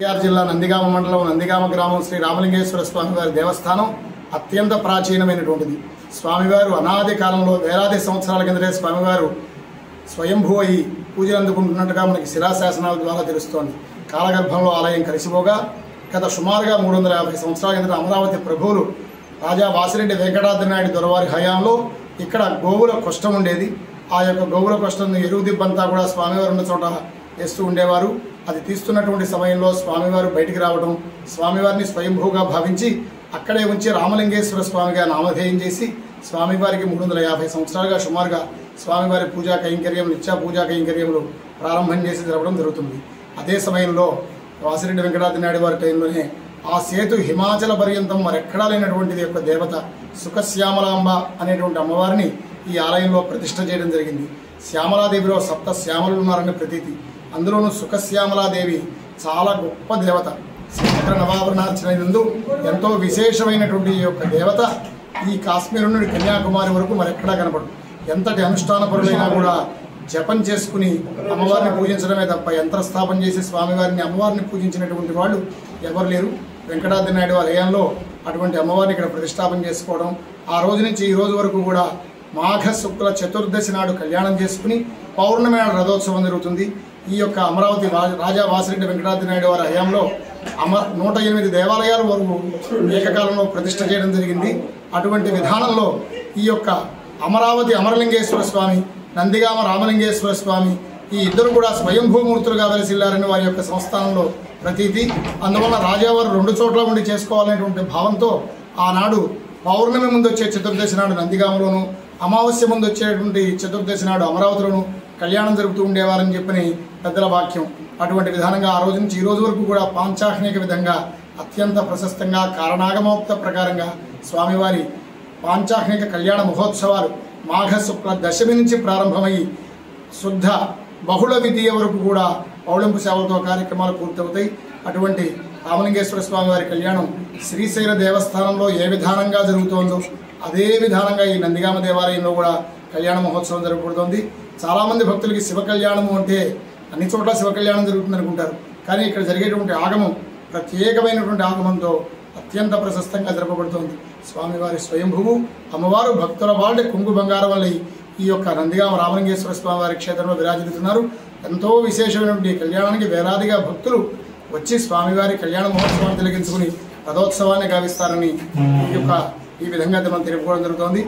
జిల్లా నందిగామ మండలం నందిగామ గ్రామం శ్రీ రామలింగేశ్వర స్వామి వారి దేవస్థానం అత్యంత ప్రాచీనమైనటువంటిది. స్వామివారు అనాది కాలంలో వేలాది సంవత్సరాల కిందటే స్వామివారు స్వయంభూ అయి పూజలు అందుకుంటున్నట్టుగా మనకి శిలాశాసనాల ద్వారా తెలుస్తోంది. కాలగర్భంలో ఆలయం కలిసిపోగా గత సుమారుగా 350 సంవత్సరాల కిందట అమరావతి ప్రభువులు రాజా వాసిరెడ్డి వెంకటాద్రి నాయుడు దొరవారి హయాంలో ఇక్కడ గోవుల కష్టం ఉండేది. ఆ యొక్క గోవుల కష్టం ఎరువు దిబ్బంతా కూడా స్వామివారు ఉన్న చోట వేస్తూ ఉండేవారు. అది తీస్తున్నటువంటి సమయంలో స్వామివారు బయటికి రావడం, స్వామివారిని స్వయంభూగా భావించి అక్కడే ఉంచి రామలింగేశ్వర స్వామిగా నామధేయం చేసి స్వామివారికి 350 సంవత్సరాలుగా సుమారుగా స్వామివారి పూజా కైంకర్యం నిత్య పూజా కైంకర్యములు ప్రారంభం చేసి జరపడం జరుగుతుంది. అదే సమయంలో వాసిరెడ్డి వెంకటాద్రి నాయుడు వారి టైంలోనే ఆ సేతు హిమాచల పర్యంతం మరెక్కడా లేనటువంటిది యొక్క దేవత సుఖశ్యామలాంబ అనేటువంటి అమ్మవారిని ఈ ఆలయంలో ప్రతిష్ఠ చేయడం జరిగింది. శ్యామలాదేవిలో 7 శ్యామలు ఉన్నారని ప్రతీతి. అందులోనూ సుఖశ్యామలాదేవి చాలా గొప్ప దేవత. శ్రీచక్ర నవాభరణార్చన నందు ఎంతో విశేషమైనటువంటి ఈ యొక్క దేవత ఈ కాశ్మీర్ నుండి కన్యాకుమారి వరకు మరెక్కడా కనపడదు. ఎంతటి అనుష్ఠాన పరులైనా కూడా జపం చేసుకుని అమ్మవారిని పూజించడమే తప్ప యంత్రస్థాపన చేసి స్వామివారిని అమ్మవారిని పూజించినటువంటి వాళ్ళు ఎవరు లేరు. వెంకటాద్రి నాయుడు వారి హయాంలో అటువంటి అమ్మవారిని ఇక్కడ ప్రతిష్టాపన చేసుకోవడం, ఆ రోజు నుంచి ఈ రోజు వరకు కూడా మాఘ శుక్ల చతుర్దశి నాడు కళ్యాణం చేసుకుని పౌర్ణమి నాడు రథోత్సవం జరుగుతుంది. ఈ యొక్క అమరావతి రాజా వాసిరెడ్డి వెంకటాద్రి నాయుడు వారి హయాంలో 108 దేవాలయాల వరకు ఏకకాలంలో ప్రతిష్ఠ చేయడం జరిగింది. అటువంటి విధానంలో ఈ యొక్క అమరావతి అమరలింగేశ్వర స్వామి, నందిగామ రామలింగేశ్వర స్వామి ఈ ఇద్దరు కూడా స్వయంభూమూర్తులుగా వెలసిల్లారని వారి యొక్క సంస్థానంలో ప్రతీతి. అందువల్ల రాజావారు 2 చోట్ల ఉండి చేసుకోవాలనేటువంటి భావంతో ఆనాడు పౌర్ణమి ముందు వచ్చే చతుర్దశి నాడు నందిగామలోను, అమావాస్య ముందు వచ్చేటువంటి చతుర్దశి నాడు అమరావతిలోను కళ్యాణం జరుపుతూ ఉండేవారని చెప్పని పెద్దల వాక్యం. అటువంటి విధానంగా ఆ రోజు నుంచి ఈ రోజు వరకు కూడా పాంచాహ్నిక విధంగా అత్యంత ప్రశస్తంగా కారణాగమోక్త ప్రకారంగా స్వామివారి పాంచాహ్నిక కళ్యాణ మహోత్సవాలు మాఘ శుక్ల దశమి నుంచి ప్రారంభమయ్యి శుద్ధ బహుళ విధియ వరకు కూడా పౌళింపు సేవలతో కార్యక్రమాలు పూర్తవుతాయి. అటువంటి రామలింగేశ్వర స్వామి వారి కళ్యాణం శ్రీశైల దేవస్థానంలో ఏ విధానంగా జరుగుతోందో అదే విధానంగా ఈ నందిగామ దేవాలయంలో కూడా కళ్యాణ మహోత్సవం జరగబడుతోంది. చాలామంది భక్తులకి శివ కళ్యాణము అంటే అన్ని చోట్ల శివ కళ్యాణం జరుగుతుంది అనుకుంటారు. కానీ ఇక్కడ జరిగేటువంటి ఆగమం ప్రత్యేకమైనటువంటి ఆగమంతో అత్యంత ప్రశస్తంగా జరపబడుతోంది. స్వామివారి స్వయంభువు అమ్మవారు భక్తుల వాళ్ళ కుంగు బంగారం వల్ల ఈ యొక్క నందిగామ రామలింగేశ్వర స్వామి వారి క్షేత్రంలో విరాజిల్లుతున్నారు. ఎంతో విశేషమైనటువంటి కళ్యాణానికి వేలాదిగా భక్తులు వచ్చి స్వామివారి కళ్యాణ మహోత్సవాన్ని తిలకించుకుని రథోత్సవాన్ని గావిస్తారని ఈ విధంగా మనం తెలుపుకోవడం జరుగుతోంది.